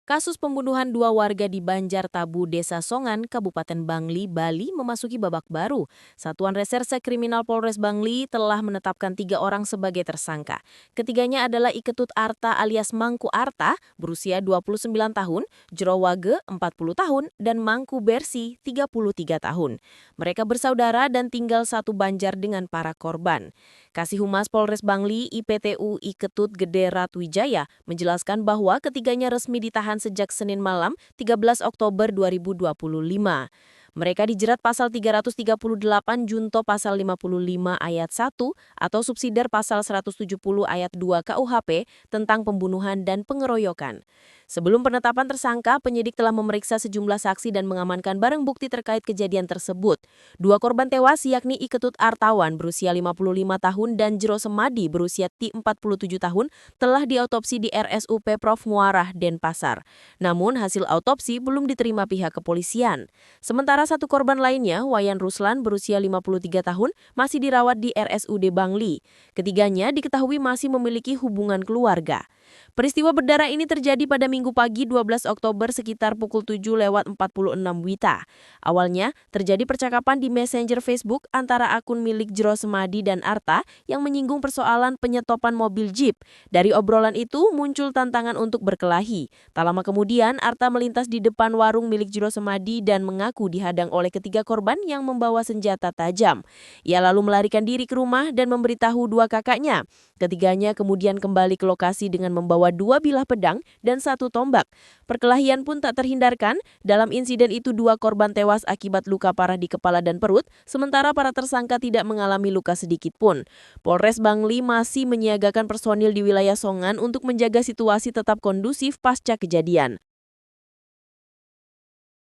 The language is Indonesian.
Kasus pembunuhan dua warga di Banjar Tabu, Desa Songan, Kabupaten Bangli, Bali memasuki babak baru. Satuan Reserse Kriminal Polres Bangli telah menetapkan 3 orang sebagai tersangka. Ketiganya adalah Iketut Arta alias Mangku Arta, berusia 29 tahun, Jerowage, 40 tahun, dan Mangku Bersi, 33 tahun. Mereka bersaudara dan tinggal satu Banjar dengan para korban. Kasih Humas Polres Bangli, IPTU Iketut Gede Ratwijaya, menjelaskan bahwa ketiganya resmi ditahan sejak Senin malam 13 Oktober 2025. Mereka dijerat pasal 338 junto pasal 55 ayat 1 atau subsidiar pasal 170 ayat 2 KUHP tentang pembunuhan dan pengeroyokan. Sebelum penetapan tersangka, penyidik telah memeriksa sejumlah saksi dan mengamankan barang bukti terkait kejadian tersebut. 2 korban tewas yakni Iketut Artawan berusia 55 tahun dan Jero Semadi berusia 47 tahun telah diautopsi di RSUP Prof. Muarah, Denpasar. Namun hasil autopsi belum diterima pihak kepolisian. Sementara 1 korban lainnya, Wayan Ruslan berusia 53 tahun, masih dirawat di RSUD Bangli. Ketiganya diketahui masih memiliki hubungan keluarga. Peristiwa berdarah ini terjadi pada Minggu pagi 12 Oktober sekitar pukul 7:46 WITA. Awalnya, terjadi percakapan di Messenger Facebook antara akun milik Jero Semadi dan Arta yang menyinggung persoalan penyetopan mobil Jeep. Dari obrolan itu muncul tantangan untuk berkelahi. Tak lama kemudian, Arta melintas di depan warung milik Jero Semadi dan mengaku dihadang oleh ketiga korban yang membawa senjata tajam. Ia lalu melarikan diri ke rumah dan memberitahu 2 kakaknya. Ketiganya kemudian kembali ke lokasi dengan membawa 2 bilah pedang dan 1 tombak. Perkelahian pun tak terhindarkan. Dalam insiden itu 2 korban tewas akibat luka parah di kepala dan perut, sementara para tersangka tidak mengalami luka sedikit pun. Polres Bangli masih menyiagakan personil di wilayah Songan untuk menjaga situasi tetap kondusif pasca kejadian.